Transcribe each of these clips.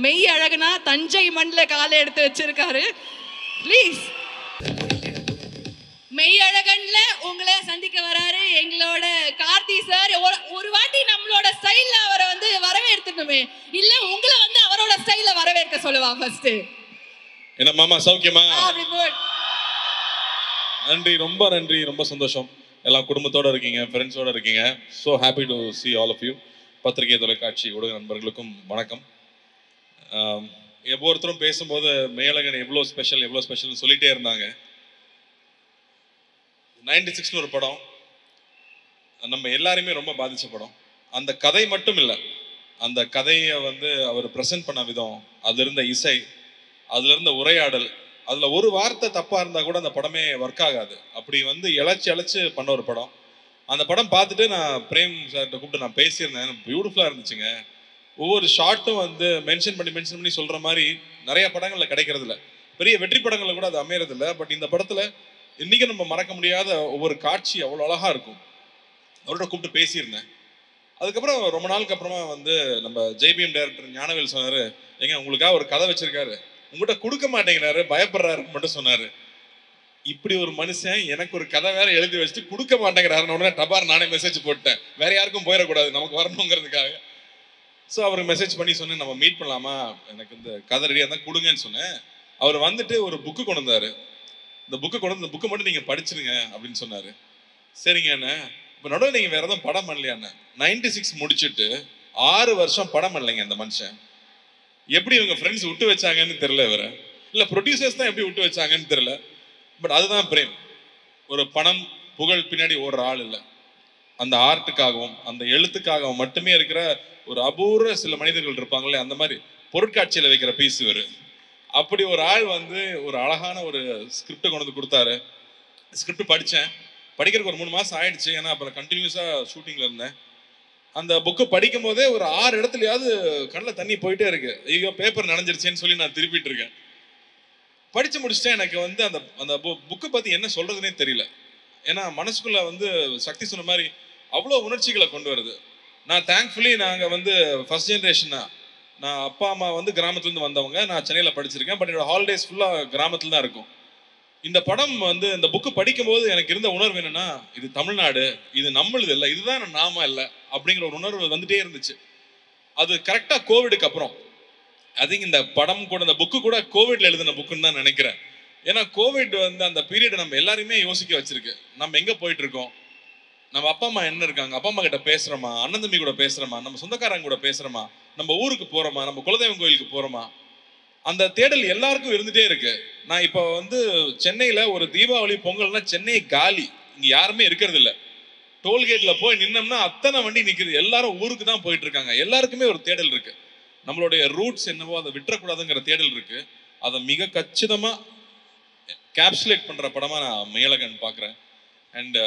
மெய் அழகுனா தஞ்சை மண்ணில் காலை எடுத்து வச்சிருக்காரு. ப்ளீஸ். மெய் அழகன்ல உங்களை சந்திக்க வராரு எங்களோட கார்த்தி சார். ஒரு வாட்டி நம்மளோட ஸ்டைல்ல அவரை வந்து வரவேற்கணுமே, இல்ல உங்களை வந்து அவரோட ஸ்டைல்ல வரவேற்க சொல்லுவா ஃபர்ஸ்ட். என்ன மாமா சௌக்கியமா? அப்படி போட். நன்றி, ரொம்ப நன்றி, ரொம்ப சந்தோஷம். எல்லாம் குடும்பத்தோட இருக்கீங்க, ஃப்ரெண்ட்ஸோட இருக்கீங்க. So happy to see all of you. பத்திரிகை தொலைக்காட்சி ஊடக நண்பர்களுக்கும் வணக்கம். ஒவ்வொருத்தரும் பேசும்போது மேலகன் எவ்வளோ ஸ்பெஷல்னு சொல்லிட்டே இருந்தாங்க. 96 ஒரு படம் நம்ம எல்லாருமே ரொம்ப பாதிச்ச படம். அந்த கதை மட்டும் இல்லை, அந்த கதையை வந்து அவர் ப்ரெசென்ட் பண்ண விதம், அதுல இருந்த இசை, அதுல இருந்த உரையாடல், அதுல ஒரு வார்த்தை தப்பா இருந்தா கூட அந்த படமே ஒர்க் ஆகாது. அப்படி வந்து இழைச்சு பண்ண ஒரு படம். அந்த படம் பார்த்துட்டு நான் பிரேம் சார்கிட்ட கூப்பிட்டு நான் பேசியிருந்தேன். பியூட்டிஃபுல்லா இருந்துச்சுங்க. ஒவ்வொரு ஷார்ட்டும் வந்து மென்ஷன் பண்ணி சொல்ற மாதிரி நிறைய படங்கள்ல கிடைக்கிறது இல்லை. பெரிய வெற்றி படங்கள்ல கூட அது அமையறது இல்லை. பட் இந்த படத்துல இன்னைக்கு நம்ம மறக்க முடியாத ஒவ்வொரு காட்சி அவ்வளோ அழகா இருக்கும். அவர்கிட்ட கூப்பிட்டு பேசியிருந்தேன். அதுக்கப்புறம் ரொம்ப நாளுக்கு அப்புறமா வந்து நம்ம ஜேபிஎம் டைரக்டர் ஞானவேல் சொன்னாரு, ஏங்க உங்களுக்காக ஒரு கதை வச்சிருக்காரு, உங்கள்கிட்ட கொடுக்க மாட்டேங்கிறாரு, பயப்படுறாருன்னு மட்டும் சொன்னாரு. இப்படி ஒரு மனுஷன் எனக்கு ஒரு கதை வேற எழுதி வச்சுட்டு கொடுக்க மாட்டேங்கிறாருன்னு உடனே டபார் நானே மெசேஜ் போட்டேன். வேற யாருக்கும் போயிடக்கூடாது, நமக்கு வரணுங்கிறதுக்காக. ஸோ அவருக்கு மெசேஜ் பண்ணி சொன்னேன், நம்ம மீட் பண்ணலாமா, எனக்கு இந்த கதை ரெடியாக இருந்தால் கொடுங்கன்னு சொன்னேன். அவர் வந்துட்டு ஒரு புக்கு கொண்டு வந்தாரு. இந்த புக்கை மட்டும் நீங்கள் படிச்சிருங்க அப்படின்னு சொன்னார். சரிங்க அண்ணா. இப்போ நடுவில் நீங்கள் வேற எதுவும் படம் பண்ணலையாண்ணா? 96 முடிச்சுட்டு 6 வருஷம் படம் பண்ணலைங்க அந்த மனுஷன். எப்படி இவங்க ஃப்ரெண்ட்ஸ் விட்டு வச்சாங்கன்னு தெரியல. வேற இல்லை ப்ரொடியூசர்ஸ் தான் எப்படி விட்டு வச்சாங்கன்னு தெரியல. பட் அதுதான் பிரேம். ஒரு பணம் புகழ் பின்னாடி ஓடுற ஆள் இல்லை. அந்த ஆர்ட்டுக்காகவும் அந்த எழுத்துக்காகவும் மட்டுமே இருக்கிற ஒரு அபூர்வ சில மனிதர்கள் இருப்பாங்களே, அந்த மாதிரி பொருட்காட்சியில் வைக்கிற பீஸ் இவர். அப்படி ஒரு ஆள் வந்து ஒரு அழகான ஒரு ஸ்கிரிப்டை கொண்டு வந்து கொடுத்தாரு. ஸ்கிரிப்ட் படித்தேன். படிக்கிறதுக்கு ஒரு 3 மாதம் ஆயிடுச்சு. ஏன்னா அப்புறம் கண்டினியூஸாக ஷூட்டிங்கில் இருந்தேன். அந்த புக்கு படிக்கும் போதே ஒரு 6 இடத்துலையாவது கண்ணில் தண்ணி போயிட்டே இருக்கு. ஐயோ பேப்பர் நனைஞ்சிருச்சேன்னு சொல்லி நான் திருப்பிட்டு இருக்கேன். படித்து முடிச்சுட்டேன். எனக்கு வந்து அந்த அந்த புக்கை பற்றி என்ன சொல்கிறதுனே தெரியல. ஏன்னா மனசுக்குள்ளே வந்து சக்தி சொன்ன மாதிரி அவ்வளோ உணர்ச்சிகளை கொண்டு வருது. நான் தேங்க்ஃபுல்லி நாங்கள் வந்து ஃபர்ஸ்ட் ஜென்ரேஷனா, நான் அப்பா அம்மா வந்து கிராமத்துலேருந்து வந்தவங்க. நான் சென்னையில் படிச்சிருக்கேன். பட் என்னோட ஹாலிடேஸ் ஃபுல்லாக கிராமத்தில் தான் இருக்கும். இந்த படம் வந்து இந்த புக்கு படிக்கும்போது எனக்கு இருந்த உணர்வு என்னன்னா, இது தமிழ்நாடு, இது நம்மளுது இல்லை, இதுதான் நாம இல்லை அப்படிங்கிற ஒரு உணர்வு வந்துட்டே இருந்துச்சு. அது கரெக்டாக கோவிடுக்கு அப்புறம் ஐ திங்க் இந்த படம் கூட இந்த புக்கு கூட கோவிட்ல எழுதின புக்குன்னு தான் நினைக்கிறேன். ஏன்னா கோவிட் வந்து அந்த பீரியட் நம்ம எல்லாரையுமே யோசிக்க வச்சிருக்கு. நம்ம எங்கே போயிட்டு இருக்கோம், நம்ம அப்பா அம்மா என்ன இருக்காங்க, அப்பா அம்மா கிட்ட பேசுகிறோமா, அண்ணன் தம்பி கூட பேசுகிறோமா, நம்ம சொந்தக்காரங்க கூட பேசுகிறோமா, நம்ம ஊருக்கு போகிறோமா, நம்ம குலதெய்வம் கோயிலுக்கு போகிறோமா, அந்த தேடல் எல்லாருக்கும் இருந்துகிட்டே இருக்கு. நான் இப்போ வந்து சென்னையில் ஒரு தீபாவளி பொங்கல்னா சென்னை காலி, இங்கே யாருமே இருக்கிறது இல்லை. டோல்கேட்டில் போய் நின்னோம்னா அத்தனை வண்டி நிற்குது. எல்லாரும் ஊருக்கு தான் போயிட்டு இருக்காங்க. எல்லாருக்குமே ஒரு தேடல் இருக்கு. நம்மளுடைய ரூட்ஸ் என்னவோ அதை விட்டுறக்கூடாதுங்கிற தேடல் இருக்கு. அதை மிக கச்சிதமாக கேப்சுலேட் பண்ணுற படமாக நான் மேலகன் பார்க்குறேன். அண்ட்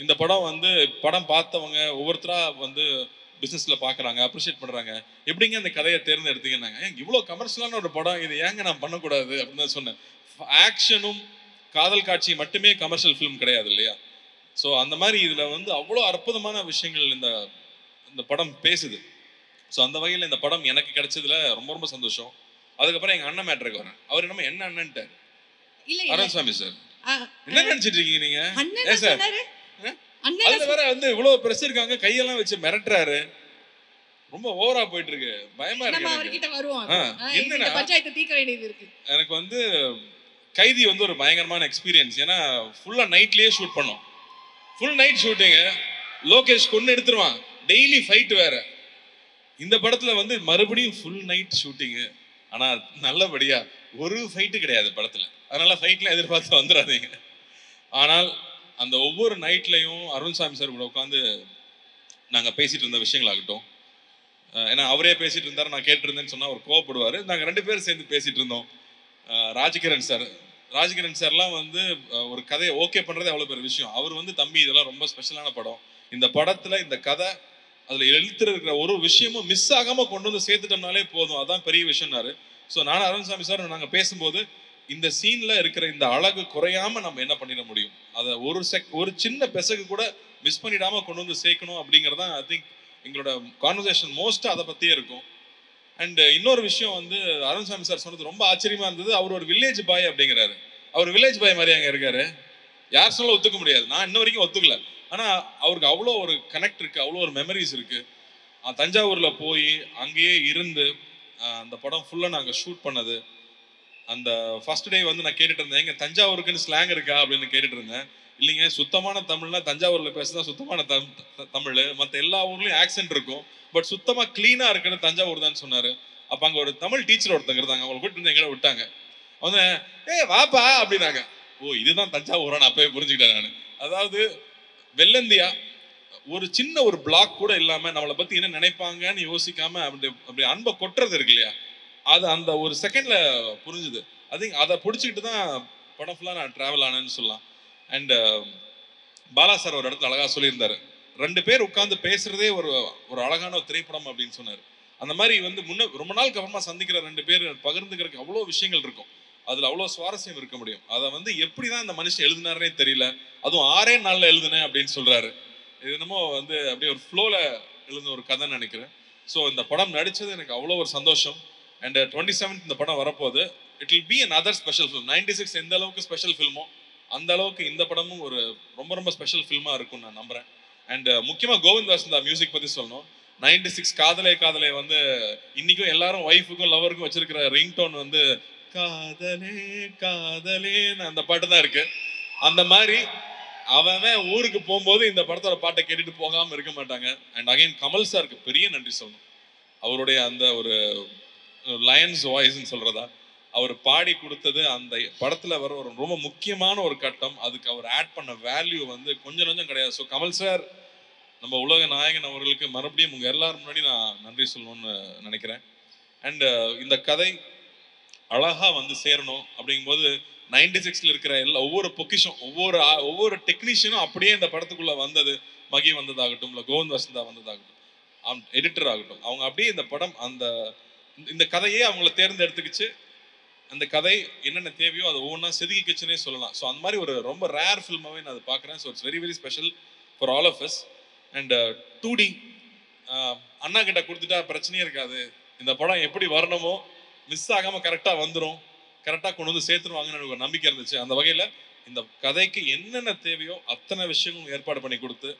இந்த படம் வந்து படம் பார்த்தவங்க ஒவ்வொருத்தராக வந்து பிஸ்னஸில் பார்க்குறாங்க, அப்ரிஷியேட் பண்ணுறாங்க. எப்படிங்க அந்த கதையை தேர்ந்தெடுத்தீங்கன்னாங்க, ஏன் இவ்வளோ கமர்ஷியலான ஒரு படம், இது ஏங்க நான் பண்ணக்கூடாது அப்படின்னு தான் சொன்னேன். ஆக்ஷனும் காதல் காட்சி மட்டுமே கமர்ஷியல் ஃபிலிம் கிடையாது இல்லையா? ஸோ அந்த மாதிரி இதில் வந்து அவ்வளோ அற்புதமான விஷயங்கள் இந்த இந்த படம் பேசுது. ஸோ அந்த வகையில் இந்த படம் எனக்கு கிடைச்சதுல ரொம்ப ரொம்ப சந்தோஷம். அதுக்கப்புறம் எங்கள் அண்ணன் மேட்ருக்கு வரேன். அவர் என்னமோ என்ன அண்ணன்ட்டார், அருண்சாமி சார். என்ன நினைச்சிட்டு இருக்கீங்க நீங்க? ஏன் சார் அதுல வேற வந்து இவ்வளவு பிரஸ் இருக்காங்க, கையெல்லாம் வச்சு மிரட்டுறாரு. ரொம்ப ஓவரா போயிட்டு இருக்கு, பயமா இருக்கு. அவர்கிட்ட வருவோம். என்ன பஞ்சாயத்து தீர்க்க வேண்டியது இருக்கு. எனக்கு வந்து கைதி வந்து ஒரு பயங்கரமான எக்ஸ்பீரியன்ஸ். ஏன்னா ஃபுல்லா நைட்லயே ஷூட் பண்ணோம். Full night shooting. லோகேஷ் கொண்டு எடுத்துருவான், டெய்லி ஃபைட் வேற. இந்த படத்துல வந்து மறுபடியும் ஃபுல் நைட் ஷூட்டிங். ஆனா நல்லபடியா ஒரு ஃபைட்டு கிடையாது படத்துல. அதனால ஃபைட்லாம் எதிர்பார்த்து வந்துடாதீங்க. ஆனால் அந்த ஒவ்வொரு நைட்லையும் அருண்சாமி சார் கூட உட்காந்து நாங்கள் பேசிட்டு இருந்த விஷயங்களாகட்டும், ஏன்னா அவரே பேசிட்டு இருந்தார், நான் கேட்டுருந்தேன்னு சொன்னால் அவர் கோவப்படுவார். நாங்கள் 2 பேரும் சேர்ந்து பேசிட்டு இருந்தோம். ராஜகிரண் சார்லாம் வந்து ஒரு கதையை ஓகே பண்ணுறதே அவ்வளோ பெரிய விஷயம். அவர் வந்து தம்பி இதெல்லாம் ரொம்ப ஸ்பெஷலான படம், இந்த படத்தில் இந்த கதை அதில் எழுத்துருக்கிற ஒரு விஷயமும் மிஸ் ஆகாமல் கொண்டு வந்து சேர்த்துட்டோம்னாலே போதும், அதான் பெரிய விஷயம்னாரு. ஸோ நானும் அருண்சாமி சார் நாங்கள் பேசும்போது இந்த சீன்ல இருக்கிற இந்த அழகு குறையாம நம்ம என்ன பண்ணிட முடியும், அதை ஒரு சின்ன பெசகு கூட மிஸ் பண்ணிடாம கொண்டு வந்து சேர்க்கணும் அப்படிங்கிறதான் ஐ திங்க் எங்களோட கான்வர்சேஷன் மோஸ்ட்டாக அதை பற்றியே இருக்கும். அண்ட் இன்னொரு விஷயம் வந்து அருண்சாமி சார் சொன்னது ரொம்ப ஆச்சரியமா இருந்தது. அவர் ஒரு வில்லேஜ் பாய் அப்படிங்கிறாரு. அவர் வில்லேஜ் பாய் மாதிரி அங்கே இருக்காரு. யார் சொல்ல ஒத்துக்க முடியாது. நான் இன்ன வரைக்கும் ஒத்துக்கல. ஆனால் அவருக்கு அவ்வளோ ஒரு கனெக்ட் இருக்கு, அவ்வளோ ஒரு மெமரிஸ் இருக்கு. தஞ்சாவூர்ல போய் அங்கேயே இருந்து அந்த படம் ஃபுல்லாக நாங்கள் ஷூட் பண்ணது. அந்த ஃபர்ஸ்ட் டே வந்து நான் கேட்டுட்டு இருந்தேன், எங்க தஞ்சாவூருக்குன்னு ஸ்லாங் இருக்கா அப்படின்னு கேட்டுட்டு இருந்தேன். இல்லைங்க, சுத்தமான தமிழ்னா தஞ்சாவூர்ல பேசுதான் சுத்தமான தமிழ். மற்ற எல்லா ஊர்லயும் ஆக்சென்ட் இருக்கும், பட் சுத்தமா கிளீனா இருக்குன்னு தஞ்சாவூர் தான் சொன்னாரு. அப்ப அங்க ஒரு தமிழ் டீச்சர் ஒருத்தங்க இருந்தாங்க, அவங்களை கூட்டிட்டு வந்து எங்களை விட்டாங்க. அவங்க வாப்பா அப்படின்னாங்க. ஓ, இதுதான் தஞ்சாவூரா, நான் அப்பவே புரிஞ்சுக்கிட்டேன் நான். அதாவது வெள்ளந்தியா ஒரு சின்ன ஒரு பிளாக் கூட இல்லாம நம்மளை பத்தி என்ன நினைப்பாங்கன்னு யோசிக்காம அப்படி அன்பை கொட்டுறது இருக்கு இல்லையா, அது அந்த ஒரு செகண்ட்ல புரிஞ்சுது. அதை பிடிச்சிக்கிட்டு தான் படம் ஃபுல்லா நான் டிராவல் ஆனேன்னு சொல்லலாம். அண்ட் பாலா சார் ஒரு இடத்துல அழகா சொல்லியிருந்தாரு, 2 பேர் உட்கார்ந்து பேசுறதே ஒரு ஒரு அழகான ஒரு திரைப்படம் அப்படின்னு சொன்னாரு. அந்த மாதிரி வந்து ரொம்ப நாளுக்கு அப்புறமா சந்திக்கிற 2 பேர் பகிர்ந்துக்கிறதுக்கு அவ்வளோ விஷயங்கள் இருக்கும். அதுல அவ்வளோ சுவாரஸ்யம் இருக்க முடியும். அதை வந்து எப்படிதான் இந்த மனுஷன் எழுதினாருனே தெரியல. அதுவும் 6 நாள்ல எழுதுனேன் அப்படின்னு சொல்றாரு. இது என்னமோ வந்து அப்படியே ஒரு ஃப்ளோல எழுதின ஒரு கதைன்னு நினைக்கிறேன். ஸோ இந்த படம் நடிச்சது எனக்கு அவ்வளோ ஒரு சந்தோஷம். அண்ட் 27th இந்த படம் வரப்போகுது. It will be another special film. 96 எந்த அளவுக்கு ஸ்பெஷல் ஃபில்மோ அந்த அளவுக்கு இந்த படமும் ஒரு ரொம்ப ரொம்ப ஸ்பெஷல் ஃபில்மா இருக்கும்னு நான் நம்புறேன். அண்ட் முக்கியமாக கோவிந்த் வசந்தா மியூசிக் பற்றி சொல்லணும். 96 காதலே காதலே வந்து இன்னைக்கும் எல்லாரும் ஒய்ஃபுக்கும் லவருக்கும் வச்சிருக்கிற ரிங்டோன் வந்து காதலே காதலேன்னு அந்த பாட்டு தான் இருக்கு. அந்த மாதிரி அவன் ஊருக்கு போகும்போது இந்த படத்தோட பாட்டை கேட்டுட்டு போகாம இருக்க மாட்டாங்க. அண்ட் அகைன் கமல் சாருக்கு பெரிய நன்றி சொல்லணும். அவருடைய அந்த ஒரு லயன்ஸ் வாய்ஸ்ன்னு சொல்றதா, அவர் பாடி கொடுத்தது அந்த படத்துல வர ஒரு ரொம்ப முக்கியமான ஒரு கட்டம். அதுக்கு அவர் ஆட் பண்ண வேல்யூ வந்து கொஞ்சம் கொஞ்சம் கிடையாது. ஸோ கமல் சார், நம்ம உலக நாயகன் அவர்களுக்கு மறுபடியும் உங்க எல்லாரும் முன்னாடி நான் நன்றி சொல்லணும்னு நினைக்கிறேன். அண்ட் இந்த கதை அழகா வந்து சேரணும் அப்படிங்கும்போது 96ல இருக்கிற ஒவ்வொரு பொக்கிஷம், ஒவ்வொரு டெக்னீஷியனும் அப்படியே இந்த படத்துக்குள்ள வந்தது. மகி வந்ததாகட்டும், இல்லை கோவிந்த் வசந்தா வந்ததாகட்டும், எடிட்டர் ஆகட்டும், அவங்க அப்படியே இந்த படம் இந்த கதையே அவங்கள தேர்ந்தெடுத்துக்கிச்சு. அந்த கதை என்னென்ன தேவையோ அதை ஒவ்வொன்றா செதுக்கிச்சுன்னே சொல்லலாம். ஸோ அந்த மாதிரி ஒரு ரொம்ப ரேர் ஃபில்மாவே நான் அதை பார்க்குறேன். So it's very very special for all of us. And 2D அண்ணா கிட்ட கொடுத்துட்டா பிரச்சனையே இருக்காது. இந்த படம் எப்படி வரணுமோ மிஸ் ஆகாமல் கரெக்டாக வந்துடும், கரெக்டாக கொண்டு வந்து சேர்த்துருவாங்கன்னு எனக்கு ஒரு நம்பிக்கை இருந்துச்சு. அந்த வகையில் இந்த கதைக்கு என்னென்ன தேவையோ அத்தனை விஷயங்களும் ஏற்பாடு பண்ணி கொடுத்து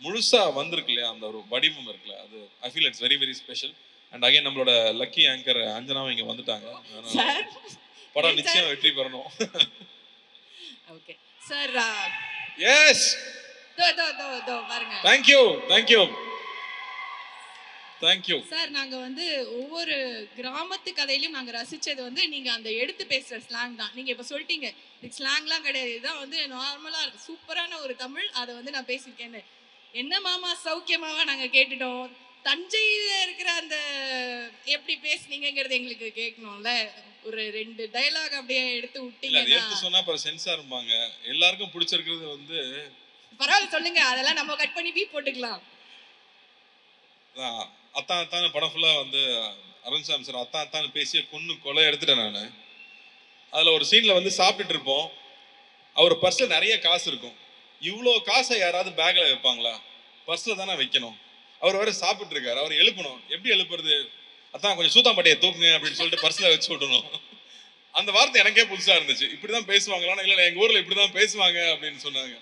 முழுசாக வந்திருக்கு இல்லையா, அந்த ஒரு வடிவம் இருக்குல்ல, அது I feel it's very very special. And again நம்மளோட லக்கி ஆங்கர் அஞ்சனாவும் இங்கே வந்துட்டாங்க. படம் நிச்சயம் வெற்றி பெறணும். Okay sir. எஸ், பாருங்க. Thank you thank you thank you sir. நாங்க வந்து ஒவ்வொரு கிராமத்து கதையிலும் நாங்க ரசிச்சது வந்து நீங்க அந்த எடுத்து பேசுற ஸ்லாங் தான். நீங்க இப்ப சொல்லிட்டீங்க இதுக்கு ஸ்லாங்லாம் கிடையாது, இதுதான் வந்து நார்மலா சூப்பரான ஒரு தமிழ், அதை வந்து நான் பேசியிருக்கேன்னு. என்ன மாமா சௌக்கியமாவா நாங்க கேட்டுட்டோம். தஞ்சையில இருக்கிற அந்த எப்படி பேசுனீங்கிறது எங்களுக்கு கேட்கணும்ல. ஒரு 2 டயலாக் அப்படியே எடுத்து விட்டீங்கன்னா எடுத்து சொன்னா அப்புறம் சென்சார் இருப்பாங்க. எல்லாருக்கும் பிடிச்சிருக்கிறது வந்து பரவாயில்ல சொல்லுங்க, அதெல்லாம் நம்ம கட் பண்ணி பீப் போட்டுக்கலாம். அத்தான் அத்தான் படம் ஃபுல்லா வந்து அருண்சாமி சார் அத்தான் அத்தான் பேசிய கொலை எடுத்துட்டேன் நான். அதுல ஒரு சீன்ல வந்து சாப்பிட்டுட்டு இருப்போம். அவர் பர்ஸ்ல நிறைய காசு இருக்கும். இவ்வளோ காசை யாராவது பேக்ல வைப்பாங்களா? பர்ஸ்ல தானே வைக்கணும். அவர் வேற சாப்பிட்டு இருக்காரு, அவர் எழுப்பணும். எப்படி எழுப்புறது? அதான் கொஞ்சம் சூத்தாம்பட்டியை தூக்குங்க அப்படின்னு சொல்லிட்டு பர்ஸ்ல வச்சு விடணும். அந்த வார்த்தை எனக்கே புதுசா இருந்துச்சு. இப்படிதான் பேசுவாங்களான்னு. இல்லை, எங்க ஊர்ல இப்படிதான் பேசுவாங்க அப்படின்னு சொன்னாங்க.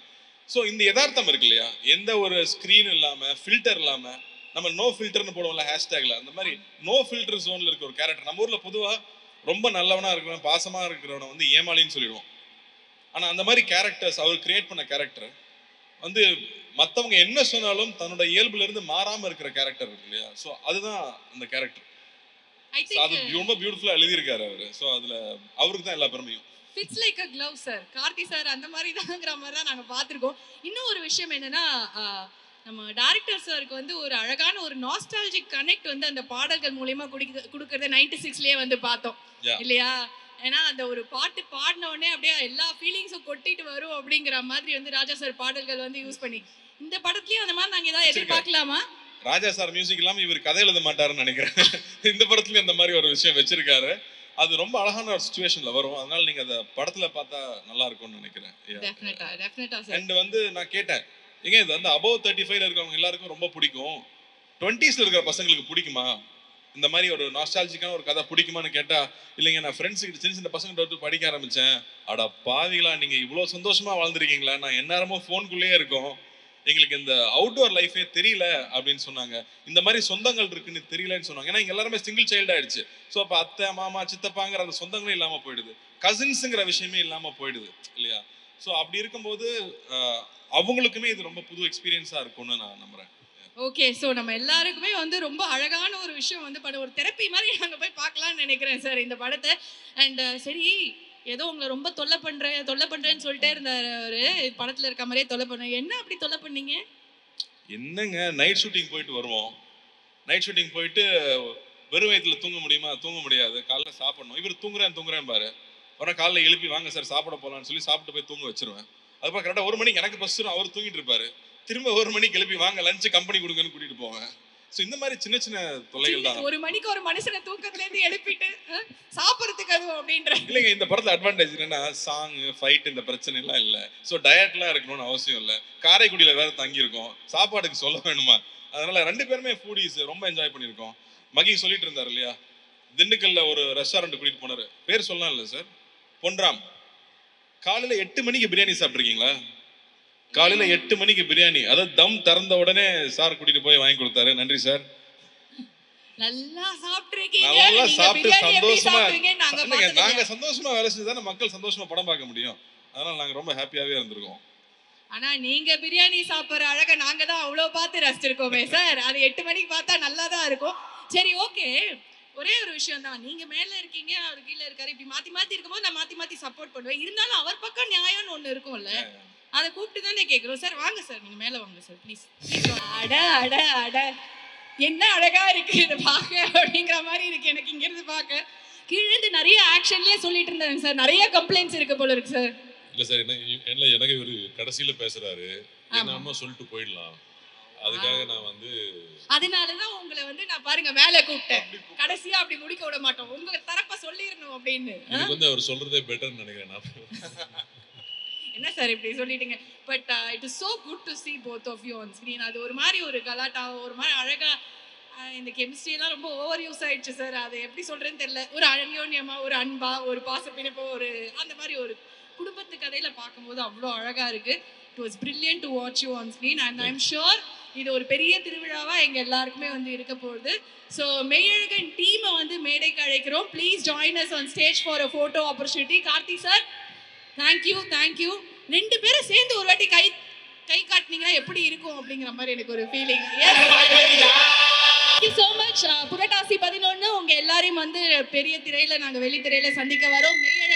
ஸோ இந்த யதார்த்தம் இருக்கு இல்லையா, எந்த ஒரு ஸ்க்ரீன் இல்லாம ஃபில்டர் இல்லாம, நம்ம நோ ஃபில்டர்னு போடுவோம்ல ஹேஷ்டேக்ல, அந்த மாதிரி நோ ஃபில்டர் ஜோன்ல இருக்க ஒரு கேரக்டர். நம்ம ஊர்ல பொதுவா ரொம்ப நல்லவனா இருக்கிறவன், பாசமா இருக்கிறவனை வந்து ஏமாளின்னு சொல்லிடுவோம். ஆனா அந்த மாதிரி கேரக்டர்ஸ் அவர் கிரியேட் பண்ண கேரக்டர் வந்து மற்றவங்க என்ன சொன்னாலும் தன்னோட இயல்புல இருந்து மாறாம இருக்கிற கேரக்டர் இருக்கு இல்லையா. ஸோ அதுதான் அந்த கேரக்டர். அது ரொம்ப பியூட்டிஃபுல்லா எழுதியிருக்காரு அவரு. ஸோ அதுல அவருக்கு தான் எல்லா பெருமையும். Fits like a glove sir. Karthi sir அந்த மாதிரி தான்ங்கிற மாதிரி தான் நாங்கள் பார்த்துருக்கோம். இன்னும் ஒரு விஷயம் என்னன்னா, நம்ம டைரக்டர் சாருக்கு வந்து ஒரு அழகான ஒரு நாஸ்டாலஜிக் கனெக்ட் வந்து அந்த பாடல்கள் மூலியமா கொடுக்கறத 96லயே வந்து பார்த்தோம் இல்லையா. ஏன்னா அந்த ஒரு பாட்டு பாடின உடனே அப்படியே எல்லா ஃபீலிங்ஸும் கொட்டிட்டு வரும் அப்படிங்கிற மாதிரி வந்து ராஜா சார் பாடல்கள் வந்து யூஸ் பண்ணி இந்த படத்துலயும் அந்த மாதிரி நாங்க ஏதாவது எதிர்பார்க்கலாமா? ராஜா சார் மியூசிக் இல்லாம இவர் கதை எழுத மாட்டாருன்னு நினைக்கிறேன். இந்த படத்துலயும் அந்த மாதிரி ஒரு விஷயம் வச்சிருக்காரு. அது ரொம்ப அழகான ஒரு சிச்சுவேஷன்ல வரும். அதனால நீங்க அந்த படத்துல பார்த்தா நல்லா இருக்கும்னு நினைக்கிறேன். அண்ட் வந்து நான் கேட்டேன், ஏங்க இது வந்து அபவ் 35ல இருக்கவங்க எல்லாருக்கும் ரொம்ப பிடிக்கும், 20ஸ்ல இருக்கிற பசங்களுக்கு பிடிக்குமா? இந்த மாதிரி ஒரு நாஸ்டாலஜிக்கான ஒரு கதை பிடிக்குமான்னு கேட்டா, இல்லைங்க நான் ஃப்ரெண்ட்ஸுக்கிட்ட சின்ன சின்ன பசங்கிட்ட வந்து படிக்க ஆரம்பிச்சேன். அட பாவிகளா, நீங்க இவ்வளோ சந்தோஷமா வாழ்ந்துருக்கீங்களா? நான் எந்நேரமும் ஃபோனுக்குள்ளேயே இருக்கோம், எங்களுக்கு இந்த அவுட்டோர் லைஃபே தெரியல அப்படின்னு சொன்னாங்க. இந்த மாதிரி சொந்தங்கள் இருக்குன்னு தெரியலன்னு சொன்னாங்க. ஏன்னா இங்க எல்லாருமே சிங்கிள் சைல்டு ஆயிடுச்சு. ஸோ அப்போ அத்தை மாமா சித்தப்பாங்கிற அந்த சொந்தங்களும் இல்லாம போயிடுது, கசின்ஸுங்கிற விஷயமே இல்லாம போயிடுது இல்லையா? ஸோ அப்படி இருக்கும்போது அவங்களுக்குமே இது ரொம்ப புது எக்ஸ்பீரியன்ஸா இருக்கும்னு நான் நம்புறேன். ஓகே, ஸோ நம்ம எல்லாருக்குமே வந்து ரொம்ப அழகான ஒரு விஷயம் வந்து ஒரு தெரப்பி மாதிரி நாங்கள் போய் பார்க்கலாம்னு நினைக்கிறேன் சார் இந்த படத்தை. அண்ட் சரி, ஏதோ உங்களை ரொம்ப தொல்லை பண்ணுறேன்னு சொல்லிட்டே இருந்தார் அவரு, படத்தில் இருக்க மாதிரியே தொல்லை பண்ணுறேன். என்ன அப்படி தொல்லை பண்ணீங்க? என்னங்க, நைட் ஷூட்டிங் போயிட்டு வருவோம். நைட் ஷூட்டிங் போயிட்டு வெறும் வயிற்றுல தூங்க முடியுமா? தூங்க முடியாது. காலைல சாப்பிடணும். இவர் தூங்குறேன் பாரு. அப்புறம் காலைல எழுப்பி வாங்க சார் சாப்பிட போகலான்னு சொல்லி சாப்பிட்டு போய் தூங்க வச்சிருவேன். அதுக்கப்புறம் கரெக்டாக 1 மணிக்கு எனக்கு பஸ் வரும், அவர் தூங்கிட்டு இருப்பாரு. திரும்ப 1 மணிக்கு எழுப்பி வாங்க லஞ்சு கம்பெனி கொடுங்கன்னு கூட்டிட்டு போவேன். ஸோ இந்த மாதிரி சின்ன சின்ன தொல்லைகள் தான். 1 மணிக்கு ஒரு மனுஷனை தூக்கத்துலேருந்து எழுப்பிட்டு சாப்பிட்றதுக்கு அதுவும் அப்படின்ற இல்லைங்க, இந்த படத்தில் அட்வான்டேஜ் என்னன்னா சாங் ஃபைட் இந்த பிரச்சனை எல்லாம் இல்லை. ஸோ டயட்லாம் இருக்கணும்னு அவசியம் இல்லை. காரைக்குடியில் வேற தங்கியிருக்கோம், சாப்பாடுக்கு சொல்ல வேணுமா? அதனால 2 பேருமே ஃபூடிஸ், ரொம்ப என்ஜாய் பண்ணியிருக்கோம். மகி சொல்லிட்டு இருந்தார் இல்லையா, திண்டுக்கல்ல ஒரு ரெஸ்டாரண்ட் கூட்டிட்டு போனாரு, பேர் சொல்லலாம் இல்லை சார், பொன்ராம். காலையில் 8 மணிக்கு பிரியாணி சாப்பிட்ருக்கீங்களா? காலையில் 8 மணிக்கு பிரியாணி, அதாவது தம் திறந்த உடனே சார் கூட்டிட்டு போய் வாங்கி கொடுத்தாரு. நன்றி சார். நல்லா சாப்பிட்டுருக்கீங்க. நல்லா சாப்பிட்டு சந்தோஷமா, நாங்க சந்தோஷமா வேலை செஞ்சு தானே மக்கள் சந்தோஷமா படம் பார்க்க முடியும். அதனால நாங்க ரொம்ப ஹாப்பியாவே இருந்திருக்கோம். ஆனா நீங்க பிரியாணி சாப்பிட்ற அழகை நாங்க தான் அவ்வளோ பார்த்து ரசிச்சிருக்கோமே சார். அது 8 மணிக்கு பார்த்தா நல்லா தான் இருக்கும். சரி, ஓகே, ஒரே ஒரு விஷயம் தான், நீங்க மேல இருக்கீங்க அவர் கீழே இருக்காரு, இப்படி மாத்தி இருக்கும்போது நான் மாத்தி சப்போர்ட் பண்ணுவேன். இருந்தாலும் அவர் பக்கம் நியாயம்னு ஒண்ணு இருக்கும்ல, அதை கூப்பிட்டு தானே கேட்குறோம். சார் வாங்க சார், நீங்க மேல வாங்க சார் ப்ளீஸ். அட அட அட என்ன அழகா இருக்கு இதை பார்க்க அப்படிங்கிற மாதிரி இருக்கு எனக்கு இங்கிருந்து பார்க்க. கீழே நிறைய ஆக்ஷன்லயே சொல்லிட்டு இருந்தாங்க சார், நிறைய கம்ப்ளைண்ட்ஸ் இருக்கு போல இருக்கு சார். இல்ல சார், என்ன எனக்கு ஒரு கடைசியில பேசுறாரு, என்னமோ சொல்லிட்டு போயிடலாம், அதுக்காக நான் வந்து அதனாலதான் உங்களை வந்து நான் பாருங்க மேல கூப்பிட்டேன், கடைசியா அப்படி முடிக்க விட மாட்டோம், உங்க தரப்ப சொல்லிடணும் அப்படின்னு. எனக்கு வந்து அவர் சொல்றதே பெட்டர்னு நினைக்கிறேன் நான். என்ன சார் இப்படி சொல்லிட்டீங்க? But it is so good to see both of you on screen. அது ஒரு மாதிரி ஒரு கலாட்டா, ஒரு மாதிரி அழகா, இந்த கெமிஸ்ட்ரி எல்லாம் ரொம்ப ஓவர் யூஸ் ஆயிடுச்சு சார். அது எப்படி சொல்றேன்னு தெரியல, ஒரு அந்யோன்யமா, ஒரு அன்பா, ஒரு பாசப்பிணைப்போ, ஒரு அந்த மாதிரி ஒரு குடும்பத்து கதையில பார்க்கும்போது அவ்வளோ அழகா இருக்கு. It was brilliant to watch you on screen and I'm sure இது ஒரு பெரிய திருவிழாவா எங்க எல்லாருக்குமே வந்து இருக்க போகுது. ஸோ மெய்யழகன் டீமை வந்து மேடைக்கு அழைக்கிறோம். Please join us on stage for a photo opportunity. Karthi sir, thank you. 2 பேரும் சேர்ந்து ஒரு வாட்டி கை காட்டினீங்கன்னா எப்படி இருக்கும் அப்படிங்கிற மாதிரி எனக்கு ஒரு feeling. Thank you so much. Purattasi 11 உங்க எல்லாரையும் வந்து பெரிய திரையில நாங்கள் வெளித்திரையில சந்திக்க வரோம். மெய்யழகன்